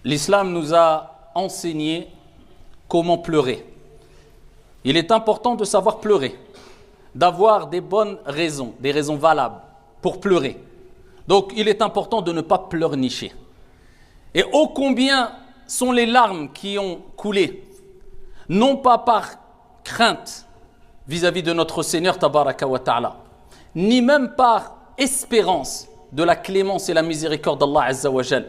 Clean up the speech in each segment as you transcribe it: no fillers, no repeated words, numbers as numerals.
L'islam nous a enseigné comment pleurer. Il est important de savoir pleurer, d'avoir des bonnes raisons, des raisons valables pour pleurer. Donc il est important de ne pas pleurnicher. Et ô combien sont les larmes qui ont coulé, non pas par crainte vis-à-vis de notre Seigneur Tabaraka wa Ta'ala, ni même par espérance de la clémence et la miséricorde d'Allah Azza wa Jal,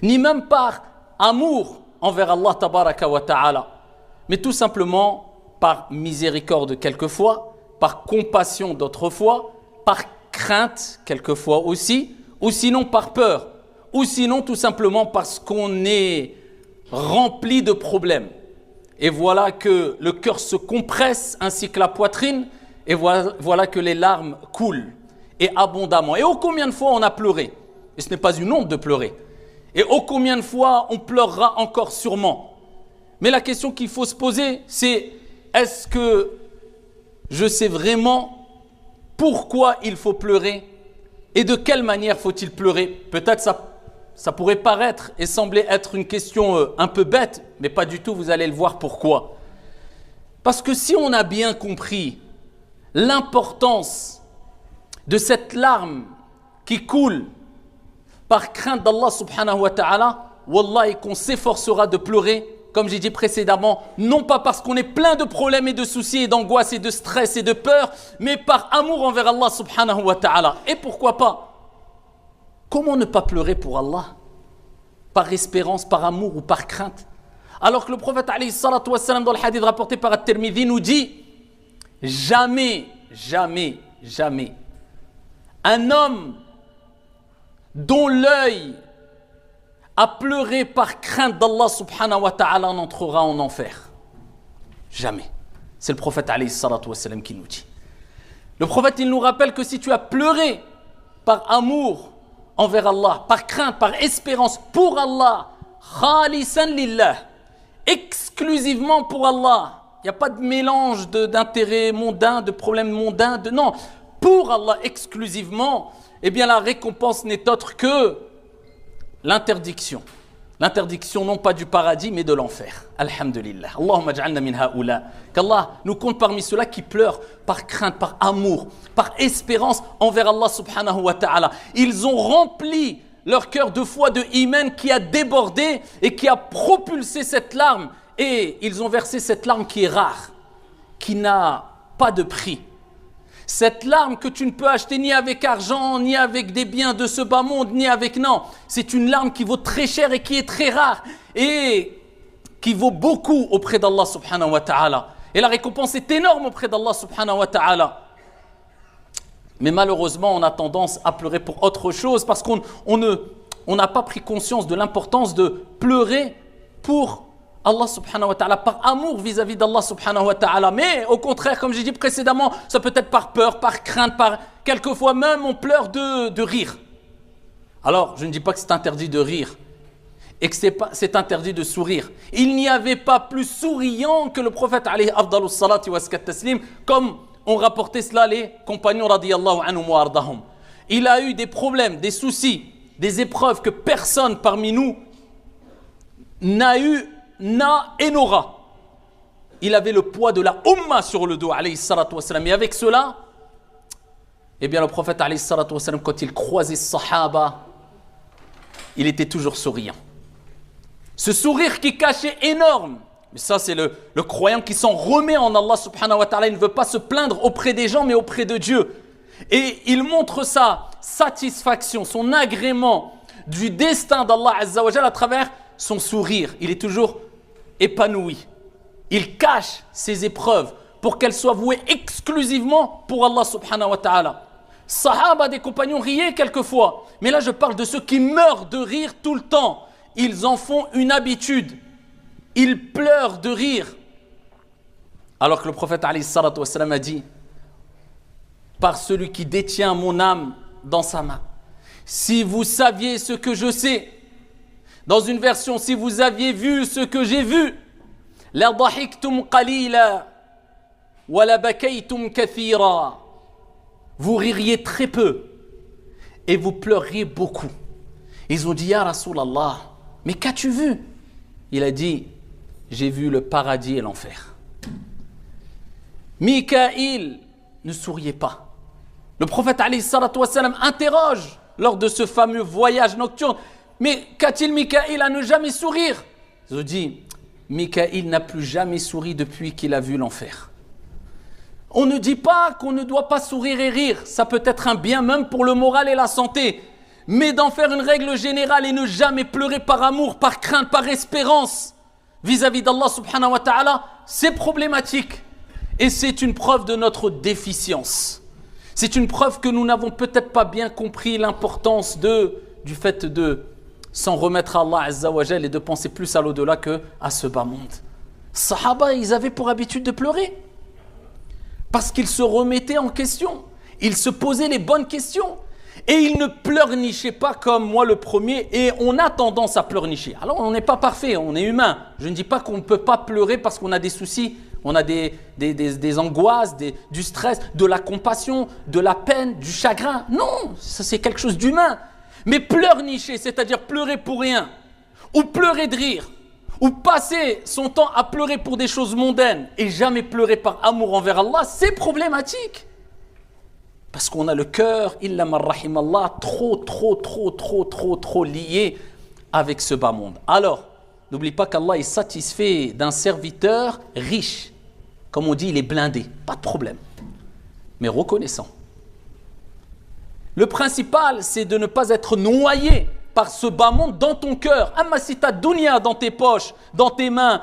ni même par amour envers Allah Tabaraka wa Ta'ala, mais tout simplement par miséricorde quelquefois, par compassion d'autres fois, par crainte quelquefois aussi, ou sinon par peur, ou sinon tout simplement parce qu'on est rempli de problèmes. Et voilà que le cœur se compresse ainsi que la poitrine, et voilà que les larmes coulent, et abondamment. Et ô combien de fois on a pleuré, et ce n'est pas une honte de pleurer, et ô combien de fois on pleurera encore sûrement. Mais la question qu'il faut se poser, c'est est-ce que je sais vraiment pourquoi il faut pleurer et de quelle manière faut-il pleurer? Peut-être ça pourrait paraître et sembler être une question un peu bête, mais pas du tout, vous allez le voir pourquoi. Parce que si on a bien compris l'importance de cette larme qui coule par crainte d'Allah subhanahu wa ta'ala, wallahi qu'on s'efforcera de pleurer, comme j'ai dit précédemment, non pas parce qu'on est plein de problèmes et de soucis et d'angoisse et de stress et de peur, mais par amour envers Allah subhanahu wa ta'ala. Et pourquoi pas? Comment ne pas pleurer pour Allah? Par espérance, par amour ou par crainte? Alors que le prophète alayhi salatu wassalam dans le hadith rapporté par At-Tirmidhi nous dit jamais, jamais, jamais un homme dont l'œil a pleuré par crainte d'Allah subhanahu wa ta'ala n'entrera en enfer. Jamais. C'est le prophète alayhi salatu wassalam qui nous dit. Le prophète il nous rappelle que si tu as pleuré par amour envers Allah, par crainte, par espérance pour Allah, khalisan lillah, exclusivement pour Allah, il n'y a pas de mélange d'intérêts mondains, de problèmes mondains, non, pour Allah exclusivement, eh bien la récompense n'est autre que l'interdiction. L'interdiction non pas du paradis mais de l'enfer. Alhamdulillah. Allahumma ja'alna min haoula. Qu'Allah nous compte parmi ceux-là qui pleurent par crainte, par amour, par espérance envers Allah subhanahu wa ta'ala. Ils ont rempli leur cœur de foi, de iman qui a débordé et qui a propulsé cette larme. Et ils ont versé cette larme qui est rare, qui n'a pas de prix. Cette larme que tu ne peux acheter ni avec argent, ni avec des biens de ce bas monde, ni avec... Non, c'est une larme qui vaut très cher et qui est très rare et qui vaut beaucoup auprès d'Allah subhanahu wa ta'ala. Et la récompense est énorme auprès d'Allah subhanahu wa ta'ala. Mais malheureusement, on a tendance à pleurer pour autre chose parce qu'on n'a pas pris conscience de l'importance de pleurer pour Allah subhanahu wa ta'ala, par amour vis-à-vis d'Allah subhanahu wa ta'ala. Mais au contraire, comme j'ai dit précédemment, ça peut être par peur, par crainte, par quelquefois même on pleure de rire. Alors, je ne dis pas que c'est interdit de rire et que c'est interdit de sourire. Il n'y avait pas plus souriant que le prophète alayhi afdalus salati wa taslim, comme ont rapporté cela les compagnons radiyallahu anhum wa ardahum. Il a eu des problèmes, des soucis, des épreuves que personne parmi nous n'a et n'aura. Il avait le poids de la umma sur le dos, alayhi salatu wassalam. Et avec cela, eh bien le prophète, alayhi salatu wassalam, quand il croisait sahaba, il était toujours souriant. Ce sourire qui cachait énorme. Mais ça, c'est le croyant qui s'en remet en Allah subhanahu wa ta'ala. Il ne veut pas se plaindre auprès des gens, mais auprès de Dieu. Et il montre sa satisfaction, son agrément du destin d'Allah azza wa jalla à travers son sourire. Il est toujours épanoui. Il cache ses épreuves pour qu'elles soient vouées exclusivement pour Allah subhanahu wa ta'ala. Sahaba, des compagnons, riaient quelquefois. Mais là, je parle de ceux qui meurent de rire tout le temps. Ils en font une habitude. Ils pleurent de rire. Alors que le prophète alayhi salatu wassalam a dit: par celui qui détient mon âme dans sa main, si vous saviez ce que je sais, dans une version, si vous aviez vu ce que j'ai vu, la dahiktum qalila wa la bakaytum kathira, vous ririez très peu et vous pleureriez beaucoup. Ils ont dit: Ya Rasulallah, Mais qu'as-tu vu? Il a dit, j'ai vu le paradis et l'enfer. Mikaïl ne souriait pas. Le prophète alayhi salatu wassalam interroge lors de ce fameux voyage nocturne. Mais qu'a-t-il Mikaïl à ne jamais sourire? Je dis, Mikaïl n'a plus jamais souri depuis qu'il a vu l'enfer. On ne dit pas qu'on ne doit pas sourire et rire. Ça peut être un bien même pour le moral et la santé. Mais d'en faire une règle générale et ne jamais pleurer par amour, par crainte, par espérance vis-à-vis d'Allah subhanahu wa ta'ala, c'est problématique. Et c'est une preuve de notre déficience. C'est une preuve que nous n'avons peut-être pas bien compris l'importance du fait de s'en remettre à Allah Azza wa Jal et de penser plus à l'au-delà qu'à ce bas monde. Sahaba, ils avaient pour habitude de pleurer. Parce qu'ils se remettaient en question. Ils se posaient les bonnes questions. Et ils ne pleurnichaient pas comme moi le premier. Et on a tendance à pleurnicher. Alors on n'est pas parfait, on est humain. Je ne dis pas qu'on ne peut pas pleurer parce qu'on a des soucis. On a des angoisses, du stress, de la compassion, de la peine, du chagrin. Non, ça c'est quelque chose d'humain. Mais pleurnicher, c'est-à-dire pleurer pour rien, ou pleurer de rire, ou passer son temps à pleurer pour des choses mondaines et jamais pleurer par amour envers Allah, c'est problématique. Parce qu'on a le cœur, illa man rahimallah, trop lié avec ce bas monde. Alors, n'oublie pas qu'Allah est satisfait d'un serviteur riche. Comme on dit, il est blindé, pas de problème. Mais reconnaissant. Le principal, c'est de ne pas être noyé par ce bas monde dans ton cœur. Amma si tu as dunya dans tes poches, dans tes mains,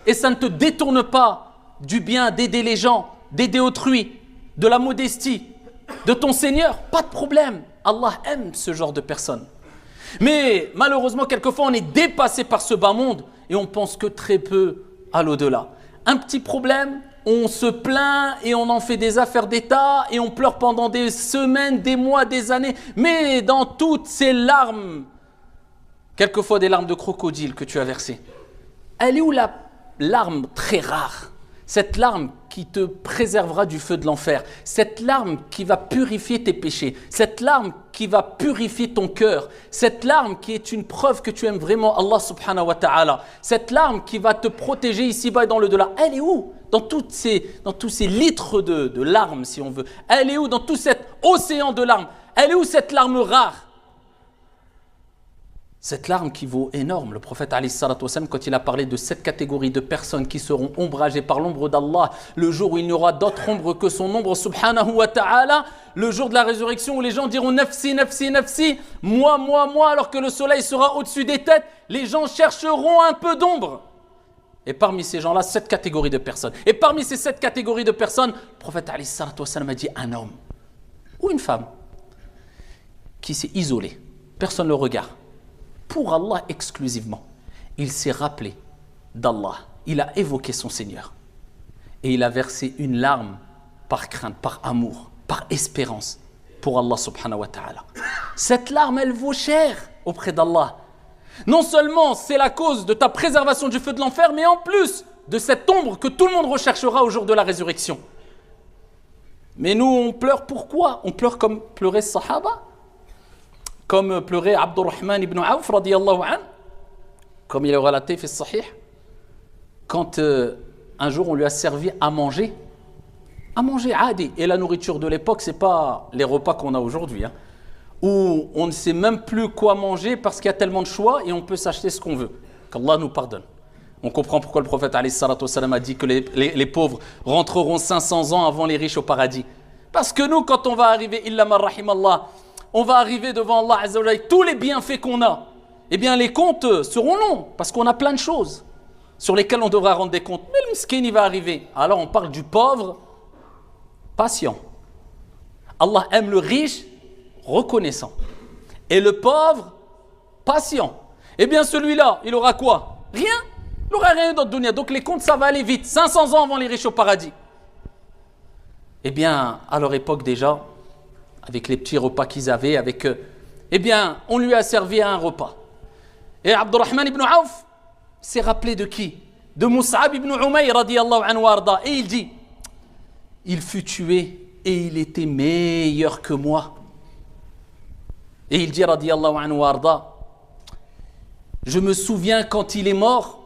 et ça ne te détourne pas du bien d'aider les gens, d'aider autrui, de la modestie, de ton Seigneur, pas de problème. Allah aime ce genre de personnes. Mais malheureusement, quelquefois, on est dépassé par ce bas monde et on pense que très peu à l'au-delà. Un petit problème, on se plaint et on en fait des affaires d'État et on pleure pendant des semaines, des mois, des années. Mais dans toutes ces larmes, quelquefois des larmes de crocodile que tu as versées, elle est où la larme très rare? Cette larme qui te préservera du feu de l'enfer. Cette larme qui va purifier tes péchés. Cette larme qui va purifier ton cœur. Cette larme qui est une preuve que tu aimes vraiment Allah subhanahu wa ta'ala. Cette larme qui va te protéger ici-bas et dans le delà. Elle est où? Dans tous ces litres de larmes, si on veut. Elle est où? Dans tout cet océan de larmes. Elle est où cette larme rare? Cette larme qui vaut énorme. Le prophète alayhi salatu wassalam, quand il a parlé de cette catégorie de personnes qui seront ombragées par l'ombre d'Allah, le jour où il n'y aura d'autre ombre que son ombre subhanahu wa ta'ala, le jour de la résurrection où les gens diront nafsi, nafsi, nafsi, moi, alors que le soleil sera au-dessus des têtes, les gens chercheront un peu d'ombre. Et parmi ces gens-là, 7 catégories de personnes. Et parmi ces 7 catégories de personnes, le prophète alayhi salatu wassalam a dit un homme ou une femme qui s'est isolé. Personne ne le regarde. Pour Allah exclusivement, il s'est rappelé d'Allah, il a évoqué son Seigneur et il a versé une larme par crainte, par amour, par espérance pour Allah subhanahu wa ta'ala. Cette larme, elle vaut cher auprès d'Allah. Non seulement c'est la cause de ta préservation du feu de l'enfer, mais en plus de cette ombre que tout le monde recherchera au jour de la résurrection. Mais nous, on pleure pourquoi? On pleure comme pleurait Sahaba, comme pleurait Abdurrahman ibn Auf radiyallahu anhu, comme il est relaté fait sahih, quand un jour on lui a servi à manger adi. Et la nourriture de l'époque, c'est pas les repas qu'on a aujourd'hui, hein, où on ne sait même plus quoi manger parce qu'il y a tellement de choix et on peut s'acheter ce qu'on veut. Qu'Allah nous pardonne. On comprend pourquoi le prophète alayhi salatu wassalam a dit que les pauvres rentreront 500 ans avant les riches au paradis. Parce que nous, quand on va arriver, illa man rahimallah, on va arriver devant Allah Azza wa Jalla avec tous les bienfaits qu'on a. Eh bien, les comptes seront longs parce qu'on a plein de choses sur lesquelles on devra rendre des comptes. Mais le miskin, il va arriver. Alors, on parle du pauvre patient. Allah aime le riche reconnaissant. Et le pauvre patient. Eh bien, celui-là, il aura quoi? Rien. Il n'aura rien dans le dunya. Donc, les comptes, ça va aller vite. 500 ans avant les riches au paradis. Eh bien, à leur époque déjà, avec les petits repas qu'ils avaient, eh bien, on lui a servi un repas. Et Abdurrahman ibn Auf s'est rappelé de qui? De Mus'ab ibn Umayr radiyallahu anhu arda. Et il dit, il fut tué et il était meilleur que moi. Et il dit radiyallahu anhu arda, Je me souviens quand il est mort,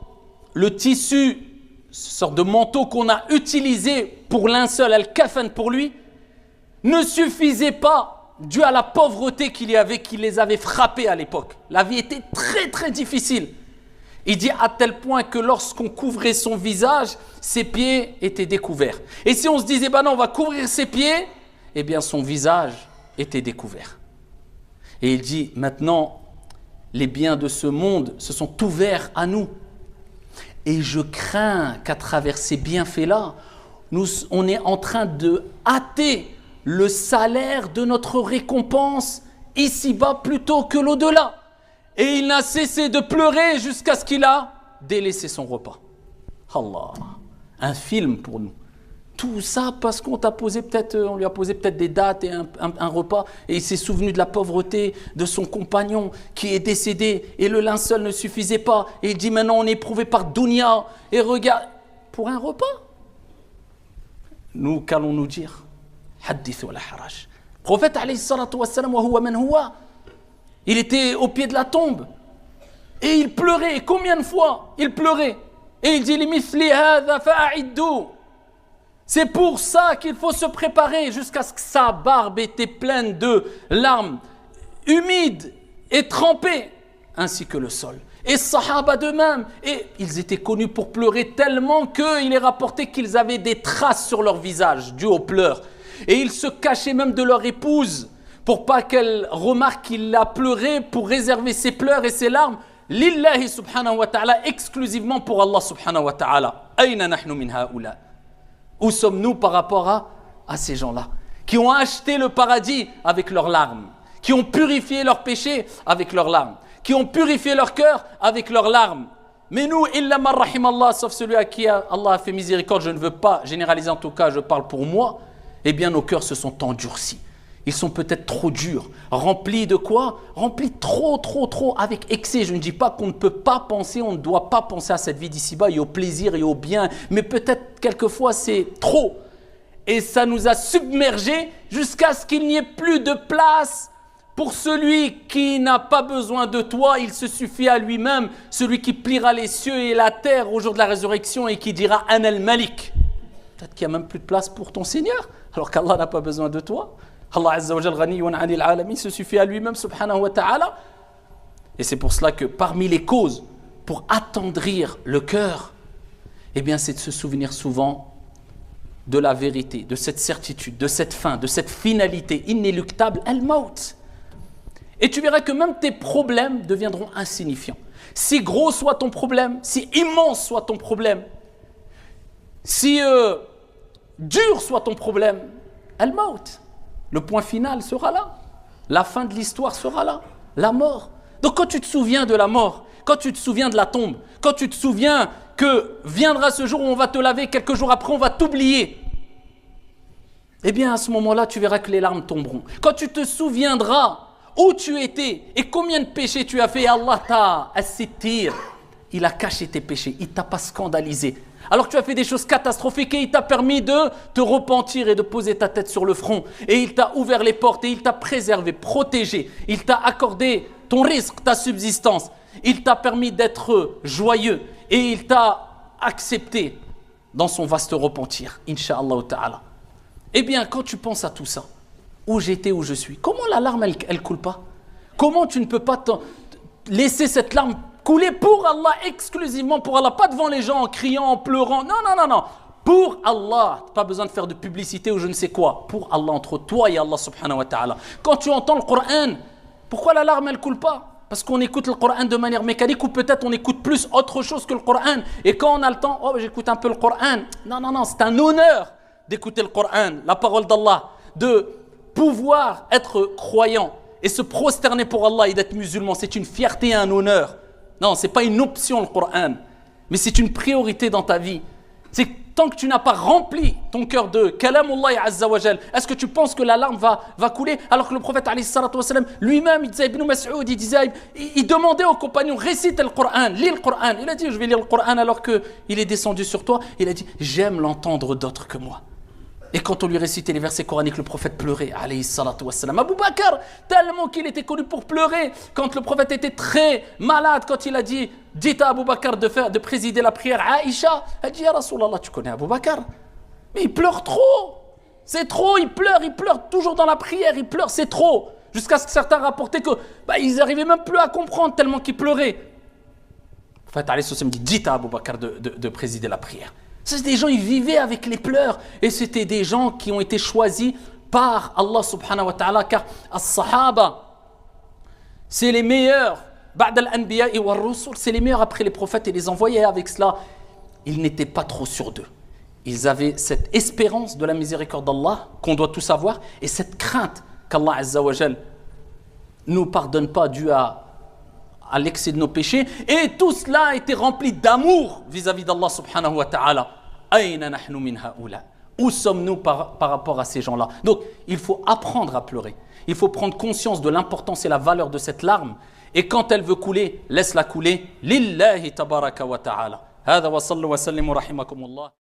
le tissu, sorte de manteau qu'on a utilisé pour linceul, al-kafan pour lui, ne suffisait pas dû à la pauvreté qu'il y avait, qui les avait frappés à l'époque. La vie était très très difficile. Il dit à tel point que lorsqu'on couvrait son visage, ses pieds étaient découverts. Et si on se disait, non, on va couvrir ses pieds, eh bien son visage était découvert. Et il dit, maintenant, les biens de ce monde se sont ouverts à nous. Et je crains qu'à travers ces bienfaits-là, on est en train de hâter le salaire de notre récompense ici-bas plutôt que l'au-delà. Et il n'a cessé de pleurer jusqu'à ce qu'il a délaissé son repas. Allah, un film pour nous. Tout ça parce qu'on lui a posé peut-être des dates et un repas, et il s'est souvenu de la pauvreté de son compagnon qui est décédé, et le linceul ne suffisait pas, et il dit maintenant on est éprouvé par dunya, et regarde, pour un repas. Nous, qu'allons-nous dire? Hadith wa la haraj. Prophète alayhi salatu wassalam, wa huwa man huwa. Il était au pied de la tombe, et il pleurait, et combien de fois il pleurait, et il dit limithli hadha fa'iddu. C'est pour ça qu'il faut se préparer jusqu'à ce que sa barbe était pleine de larmes, humides et trempées, ainsi que le sol. Et Sahaba d'eux-mêmes, et ils étaient connus pour pleurer tellement qu'il est rapporté qu'ils avaient des traces sur leur visage dues aux pleurs. Et ils se cachaient même de leur épouse pour pas qu'elle remarque qu'il a pleuré, pour réserver ses pleurs et ses larmes lillahi subhanahu wa ta'ala, exclusivement pour Allah subhanahu wa ta'ala. Aïna nahnu min haoula. Où sommes-nous par rapport à ces gens-là qui ont acheté le paradis avec leurs larmes, qui ont purifié leurs péchés avec leurs larmes, qui ont purifié leur cœur avec leurs larmes. Mais nous, illa man rahim Allah, sauf celui à qui Allah a fait miséricorde, je ne veux pas généraliser, en tout cas je parle pour moi, eh bien nos cœurs se sont endurcis. Ils sont peut-être trop durs, remplis de quoi? Remplis trop avec excès. Je ne dis pas qu'on ne peut pas penser, on ne doit pas penser à cette vie d'ici-bas et au plaisir et au bien, mais peut-être quelquefois c'est trop. Et ça nous a submergés jusqu'à ce qu'il n'y ait plus de place pour celui qui n'a pas besoin de toi, il se suffit à lui-même, celui qui pliera les cieux et la terre au jour de la résurrection et qui dira « An al-Malik ». Peut-être qu'il n'y a même plus de place pour ton Seigneur, alors qu'Allah n'a pas besoin de toi. Allah Azza wa Jal Ghaniyun 'anil 'alamin se suffit à lui-même subhanahu wa ta'ala. Et c'est pour cela que parmi les causes pour attendrir le cœur, eh bien c'est de se souvenir souvent de la vérité, de cette certitude, de cette fin, de cette finalité inéluctable, al-maut. Et tu verras que même tes problèmes deviendront insignifiants. Si gros soit ton problème, si immense soit ton problème, si dur soit ton problème, al-maut. Le point final sera là. La fin de l'histoire sera là. La mort. Donc quand tu te souviens de la mort, quand tu te souviens de la tombe, quand tu te souviens que viendra ce jour où on va te laver, quelques jours après on va t'oublier, eh bien à ce moment-là tu verras que les larmes tomberont. Quand tu te souviendras où tu étais et combien de péchés tu as fait, Allah t'a assittir, il a caché tes péchés, il t'a pas scandalisé. Alors que tu as fait des choses catastrophiques et il t'a permis de te repentir et de poser ta tête sur le front. Et il t'a ouvert les portes et il t'a préservé, protégé. Il t'a accordé ton risque, ta subsistance. Il t'a permis d'être joyeux et il t'a accepté dans son vaste repentir. Inch'Allah ta'ala. Eh bien, quand tu penses à tout ça, où j'étais, où je suis, comment la larme, elle coule pas? Comment tu ne peux pas laisser cette larme couler pour Allah, exclusivement pour Allah, pas devant les gens en criant, en pleurant, non, pour Allah, pas besoin de faire de publicité ou je ne sais quoi, pour Allah, entre toi et Allah subhanahu wa ta'ala. Quand tu entends le Coran, pourquoi la larme elle coule pas? Parce qu'on écoute le Coran de manière mécanique ou peut-être on écoute plus autre chose que le Coran, et quand on a le temps, j'écoute un peu le Coran, non, c'est un honneur d'écouter le Coran, la parole d'Allah, de pouvoir être croyant et se prosterner pour Allah et d'être musulman, c'est une fierté et un honneur. Non, ce n'est pas une option le Coran, mais c'est une priorité dans ta vie. C'est tant que tu n'as pas rempli ton cœur de Kalamullah Azza wa Jal, est-ce que tu penses que la larme va couler? Alors que le prophète alayhi salatu wa salam, lui-même, il disait, Ibn Mas'ud, il demandait aux compagnons, récite le Coran, lis le Coran. Il a dit, je vais lire le Coran alors qu'il est descendu sur toi. Il a dit, j'aime l'entendre d'autres que moi. Et quand on lui récitait les versets coraniques, le prophète pleurait, alayhi salatu wassalam. Abu Bakr, tellement qu'il était connu pour pleurer, quand le prophète était très malade, quand il a dit, dites à Abu Bakr de présider la prière, Aïcha, elle dit, ya Rasulallah, tu connais Abu Bakr? Mais il pleure trop, c'est trop, il pleure toujours dans la prière, il pleure, c'est trop. Jusqu'à ce que certains rapportaient que, ils n'arrivaient même plus à comprendre tellement qu'il pleurait. En fait, alayhi sallam dit, dites à Abu Bakr de présider la prière. C'est des gens, ils vivaient avec les pleurs. Et c'était des gens qui ont été choisis par Allah subhanahu wa ta'ala. Car as-sahaba, c'est les meilleurs. Ba'd al-anbiya wa ar-rusul, c'est les meilleurs après les prophètes et les envoyés. Avec cela, ils n'étaient pas trop sûrs d'eux. Ils avaient cette espérance de la miséricorde d'Allah, qu'on doit tous avoir, et cette crainte qu'Allah azza wa jal ne nous pardonne pas dû à l'excès de nos péchés, et tout cela a été rempli d'amour vis-à-vis d'Allah subhanahu wa ta'ala. Ayna nahnu min haoula. Où sommes-nous par rapport à ces gens-là? Donc, il faut apprendre à pleurer. Il faut prendre conscience de l'importance et la valeur de cette larme, et quand elle veut couler, laisse-la couler. Lillahi tabaraka wa ta'ala. Hada wa sallu wa sallimu rahimakumullah.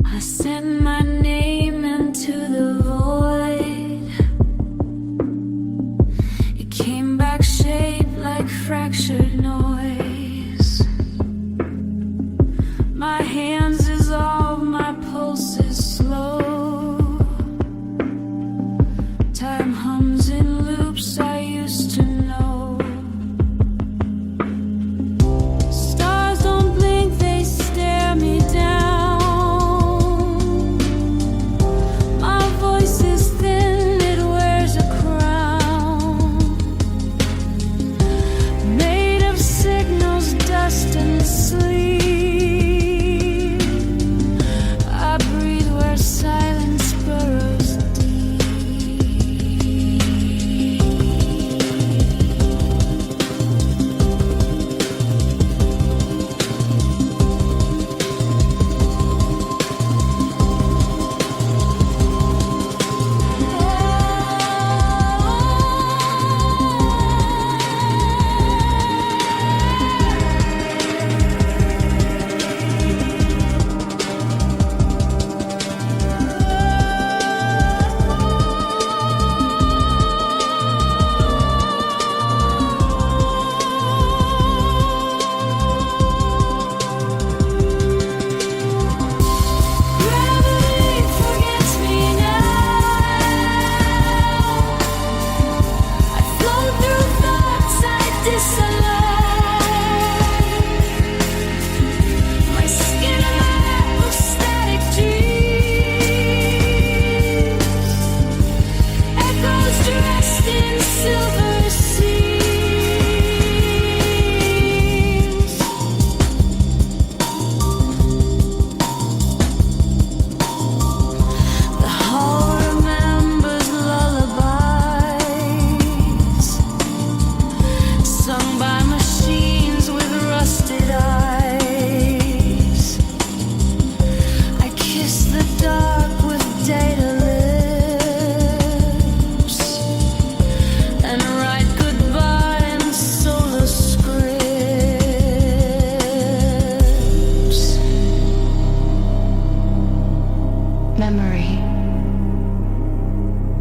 I sent my name into the void. It came back shaped like fractured noise. My hands dissolve, my pulse is slow. Time hums in loops I used to know. Stars don't blink, they stare me down.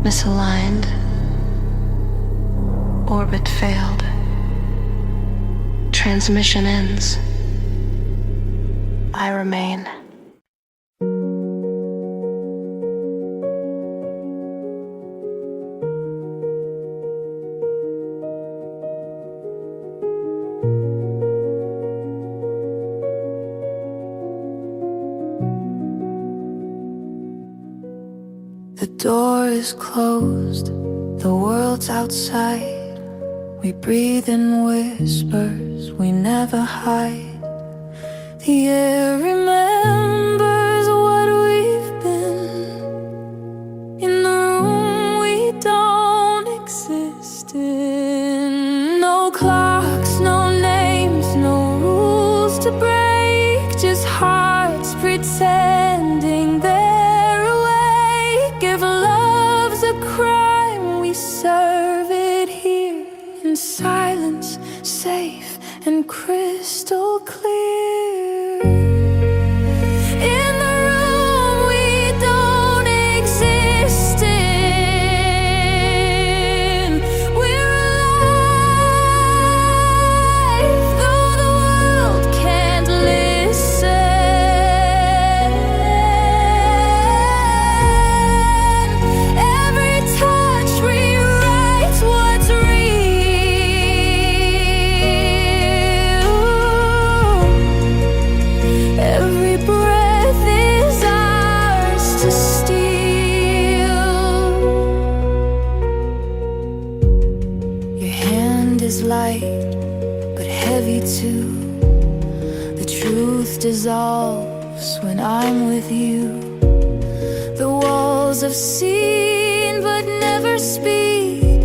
Misaligned. Orbit failed. Transmission ends. I remain. The door is closed, the world's outside. We breathe in whispers, we never hide. The air remembers what we've been. In the room we don't exist standing there awake. If love's a crime, we serve it here in silence, safe and crystal clear. In the room we don't exist in, we're alive, though the world can't listen. Every touch rewrites what's real. Every breath is ours to steal. Your hand is light, but heavy too. The truth dissolves when I'm with you. The walls have seen but never speak.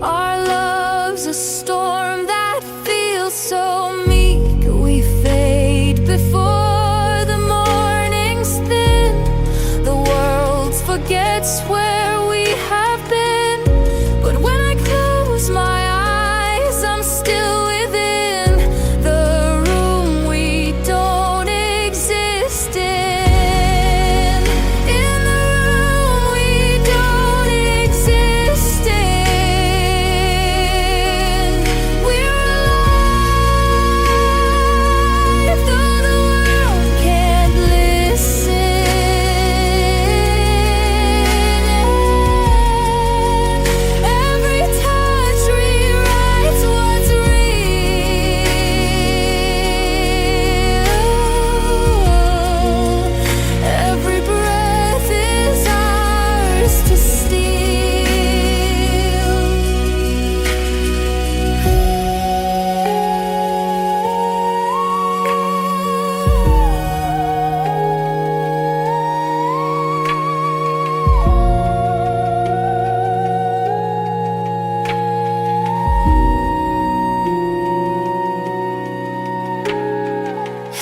Our love's a storm that feels so meek. We fade before the morning's thin. The world forgets where we have been. But when I close my eyes, I'm still within the room we don't exist in. In the room we don't exist in. We're alive, though the world can't listen. Every touch rewrites what's real. Every breath is ours to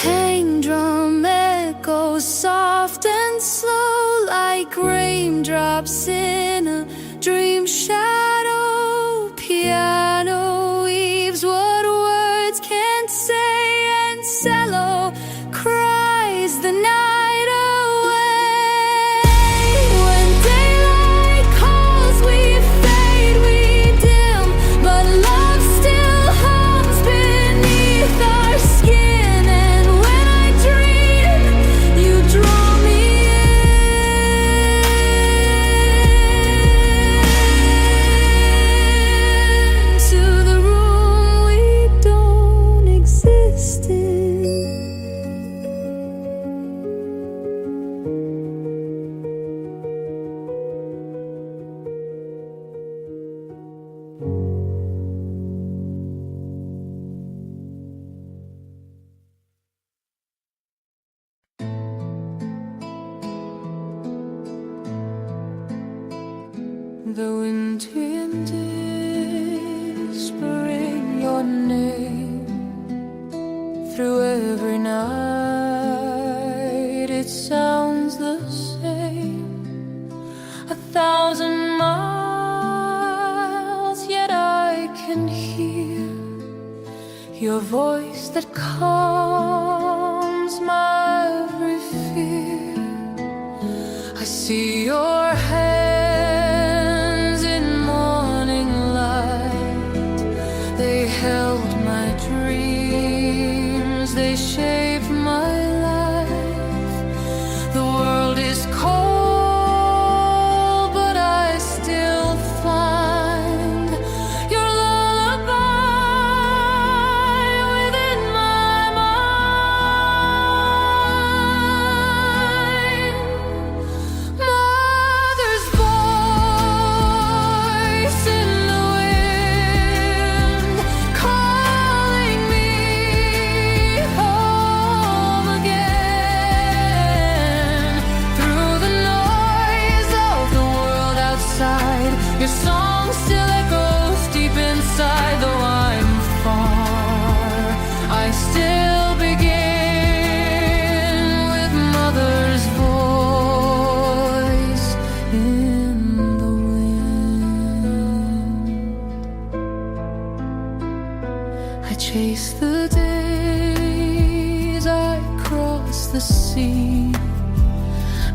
hang drum echoes soft and slow like raindrops in a dream shadow. Piano weaves what words can't say, and cello cries the night away. When daylight calls, we fade, we dim, but love still hums beneath our skin. And when I dream, you draw me into the room we don't exist in. The wind wind whispering your name through every night. It sounds the same, 1,000 miles, yet I can hear your voice that calms my every fear. I see your hands in morning light. They held my dreams, they shaped my life. The world is cold, but I still find your lullaby within my mind. My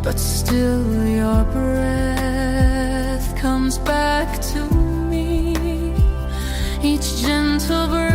but still your breath comes back to me. Each gentle breath